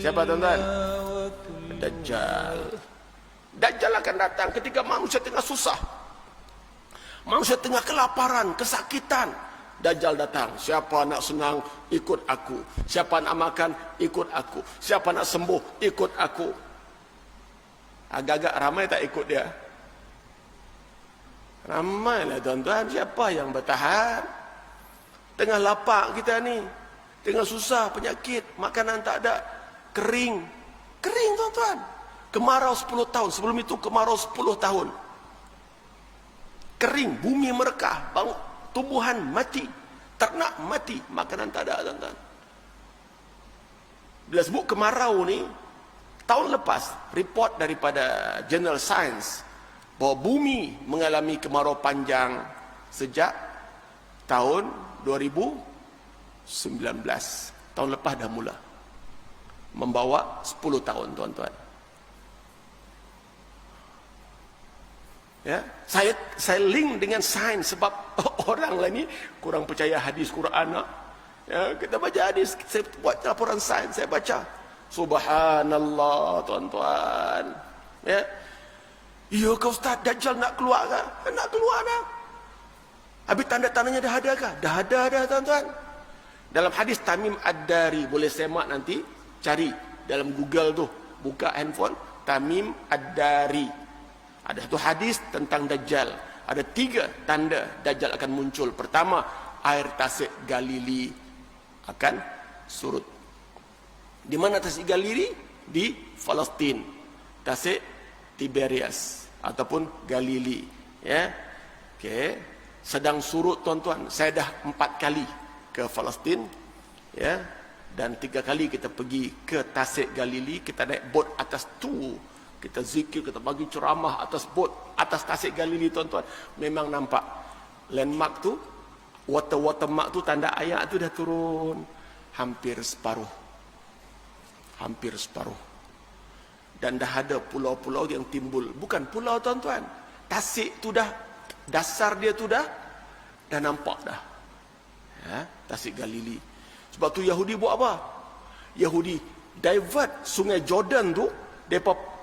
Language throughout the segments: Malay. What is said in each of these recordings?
Siapa tuan-tuan? Dajjal. Dajjal akan datang ketika manusia tengah susah, manusia tengah kelaparan, kesakitan. Dajjal datang. Siapa nak senang, ikut aku. Siapa nak makan, ikut aku. Siapa nak sembuh, ikut aku. Agak-agak ramai tak ikut dia? Ramailah tuan-tuan. Siapa yang bertahan? Tengah lapar kita ni, tengah susah, penyakit, makanan tak ada, kering. Kering tuan-tuan. Kemarau 10 tahun. Sebelum itu kemarau 10 tahun. Kering, bumi merekah, tumbuhan mati, ternak mati, makanan tak ada tuan-tuan. Bila sebut kemarau ni, tahun lepas report daripada Journal Science bahawa bumi mengalami kemarau panjang sejak tahun 2019. Tahun lepas dah mula, membawa 10 tahun tuan-tuan. Ya, saya link dengan sains sebab orang lain ni kurang percaya hadis Quran. Ya, kita baca hadis, saya buat laporan sains, saya baca. Subhanallah tuan-tuan. Ya. Ya ke Ustaz, Dajjal nak keluar ke? Nak keluar dah. Habis tanda-tandanya dah ada ke? Dah ada dah tuan-tuan. Dalam hadis Tamim Ad-Dari, boleh semak nanti, cari dalam Google tu, buka handphone, Tamim Ad-Dari. Ada satu hadis tentang Dajjal. Ada 3 tanda Dajjal akan muncul. Pertama, air tasik Galili akan surut. Di mana tasik Galili? Di Palestin. Tasik Tiberias ataupun Galili. Ya, okey. Sedang surut tuan-tuan. Saya dah 4 kali ke Palestin. Ya, dan 3 kali kita pergi ke tasik Galili. Kita naik bot atas tu. Kita zikir, kita bagi ceramah atas bot, atas tasik Galili tuan-tuan. Memang nampak landmark tu, watermark tu, tanda air tu dah turun hampir separuh. Hampir separuh. Dan dah ada pulau-pulau yang timbul. Bukan pulau tuan-tuan. Tasik tu dah, dasar dia tu dah nampak dah. Ya, tasik Galili. Sebab tu Yahudi buat apa? Yahudi divert sungai Jordan tu, mereka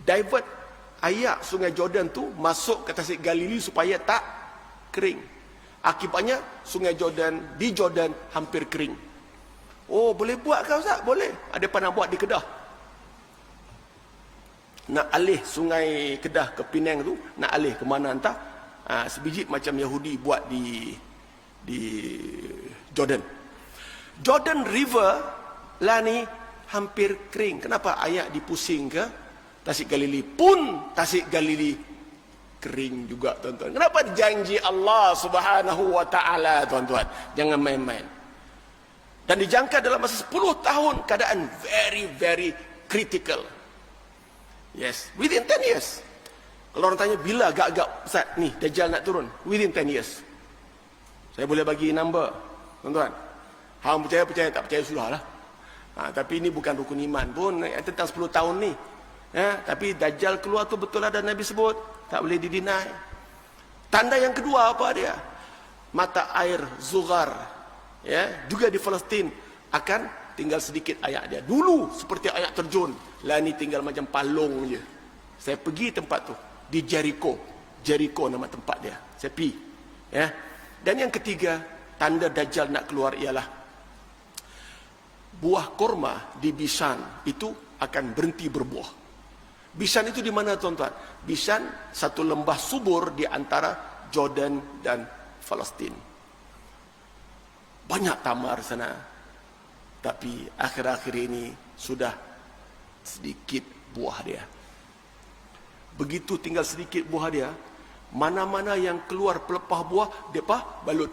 divert air sungai Jordan tu masuk ke tasik Galili supaya tak kering. Akibatnya sungai Jordan, di Jordan hampir kering. Oh, boleh buat ke Ustaz? Boleh. Ada pernah buat di Kedah. Nak alih sungai Kedah ke Penang tu, nak alih ke mana entah. Sebiji macam Yahudi buat di Jordan. Jordan River lah ni hampir kering. Kenapa? Air dipusing ke tasik Galili, pun tasik Galili kering juga tuan-tuan. Kenapa janji Allah Subhanahu wa taala tuan-tuan? Jangan main-main. Dan dijangka dalam masa 10 tahun keadaan very very critical. Yes, within 10 years. Kalau orang tanya bila agak-agak Ustaz ni Dajjal nak turun, within 10 years. Saya boleh bagi number tuan-tuan. Hang percaya tak percaya sudahlah. Tapi ini bukan rukun iman pun tentang 10 tahun ni. Ya, tapi Dajjal keluar tu betul ada Nabi sebut, tak boleh didinai. Tanda yang kedua apa dia? Mata air Zughar, ya, juga di Palestin akan tinggal sedikit air dia. Dulu seperti air terjun, lah ni tinggal macam palung je. Saya pergi tempat tu di Jericho. Jericho nama tempat dia. Saya pergi, ya. Dan yang ketiga, tanda Dajjal nak keluar ialah buah korma di Bishan itu akan berhenti berbuah. Bishan itu di mana tuan-tuan? Bishan satu lembah subur di antara Jordan dan Palestin. Banyak tamar sana. Tapi akhir-akhir ini sudah sedikit buah dia. Begitu tinggal sedikit buah dia, mana-mana yang keluar pelepah buah, depa balut.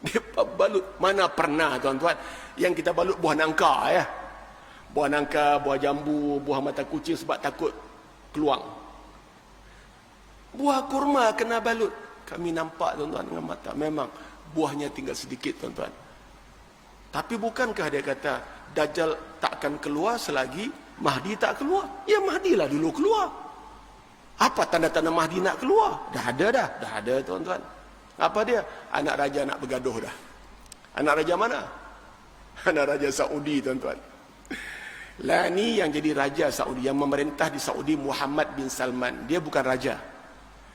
Depa balut. Mana pernah tuan-tuan yang kita balut buah nangka ya? Buah nangka, buah jambu, buah mata kucing sebab takut keluang. Buah kurma kena balut. Kami nampak tuan-tuan dengan mata. Memang buahnya tinggal sedikit tuan-tuan. Tapi bukankah dia kata Dajjal tak akan keluar selagi Mahdi tak keluar? Ya Mahdi lah dulu keluar. Apa tanda-tanda Mahdi nak keluar? Dah ada tuan-tuan. Apa dia? Anak raja nak bergaduh dah. Anak raja mana? Anak Raja Saudi, tuan-tuan. Lah ni yang jadi Raja Saudi, yang memerintah di Saudi, Muhammad bin Salman. Dia bukan raja,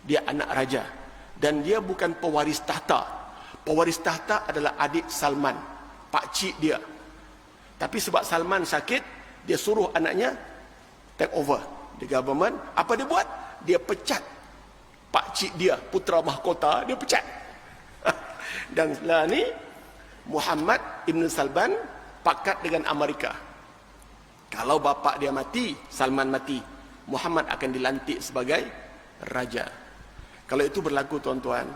dia anak raja. Dan dia bukan pewaris tahta. Pewaris tahta adalah adik Salman, pakcik dia. Tapi sebab Salman sakit, dia suruh anaknya take over the government. Apa dia buat? Dia pecat pakcik dia, putera mahkota, dia pecat. Dan lah ni Muhammad bin Salman pakat dengan Amerika. Kalau bapa dia mati, Salman mati, Muhammad akan dilantik sebagai raja. Kalau itu berlaku, tuan-tuan,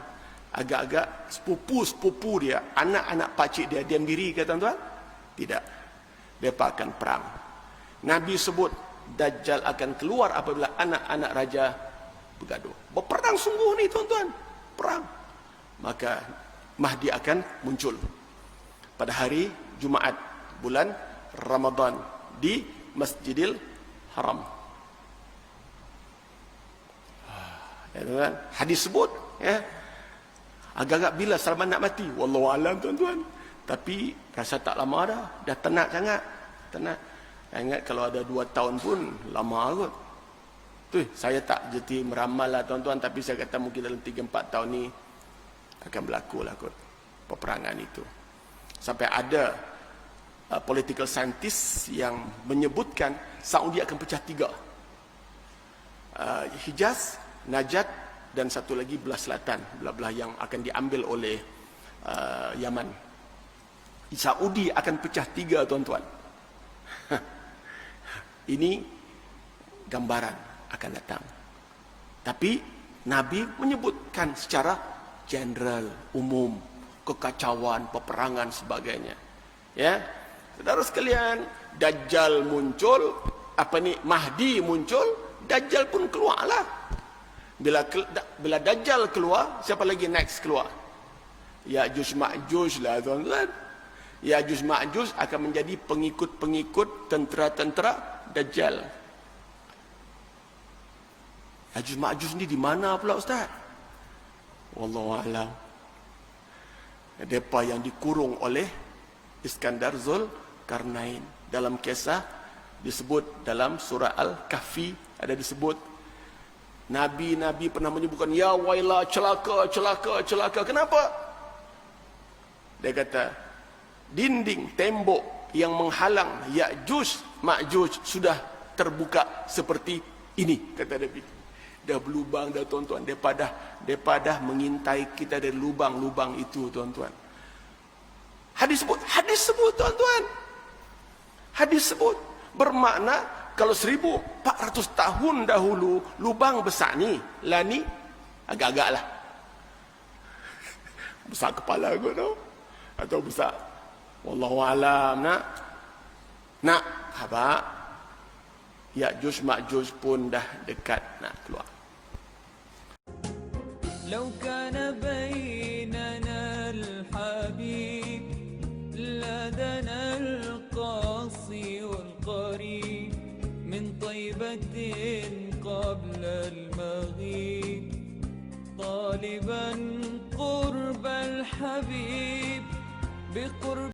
agak-agak sepupu-sepupu dia, anak-anak pakcik dia, diam diri ke, tuan-tuan? Tidak. Mereka akan perang. Nabi sebut Dajjal akan keluar apabila anak-anak raja bergaduh. Berperang sungguh ni, tuan-tuan. Perang. Maka Mahdi akan muncul pada hari Jumaat bulan Ramadan di Masjidil Haram. Ya, tuan-tuan. Hadis sebut, ya, agak-agak bila Salman nak mati, wallahu alam, tuan-tuan. Tapi rasa tak lama dah tenat sangat. Tenat. Ingat kalau ada 2 tahun pun lama kot. Tu, saya tak jadi meramal lah, tuan-tuan, tapi saya kata mungkin dalam 3-4 tahun ni akan berlaku lah kot peperangan itu. Sampai ada political scientist yang menyebutkan Saudi akan pecah 3. Hijaz, Najat, dan satu lagi belah selatan, belah-belah yang akan diambil oleh Yaman. Saudi akan pecah 3, tuan-tuan. Ini gambaran akan datang. Tapi Nabi menyebutkan secara general, umum, kekacauan, peperangan, sebagainya. Ya, saudara sekalian, Dajjal muncul, Mahdi muncul, Dajjal pun keluarlah. Bila Dajjal keluar, siapa lagi next keluar? Ya'juj Ma'juj lah, tuan-tuan. Ya'juj Ma'juj akan menjadi pengikut-pengikut tentera-tentera Dajjal. Ya'juj Ma'juj ni di mana pula, Ustaz? Wallahu a'lam. Mereka yang dikurung oleh Iskandar Zulkarnain. Dalam kisah disebut dalam surah Al-Kahfi, ada disebut Nabi-Nabi pernah menyebutkan, ya wailah, celaka, celaka, celaka. Kenapa? Dia kata, dinding, tembok yang menghalang Ya'juj Ma'juj sudah terbuka seperti ini, kata Nabi. Dah berlubang dah, tuan-tuan. Daripada mengintai kita dari lubang-lubang itu, tuan-tuan. Hadis sebut, tuan-tuan. Hadis sebut. Bermakna kalau 1400 tahun dahulu lubang besar ni, lah ni agak-agak lah besar kepala aku tau, atau besar, wallahu alam. Nak apa? Ya'juj Ma'juj pun dah dekat nak keluar. لو كان بيننا الحبيب لدنا القاصي والقريب من طيبة قبل المغيب طالبا قرب الحبيب بقرب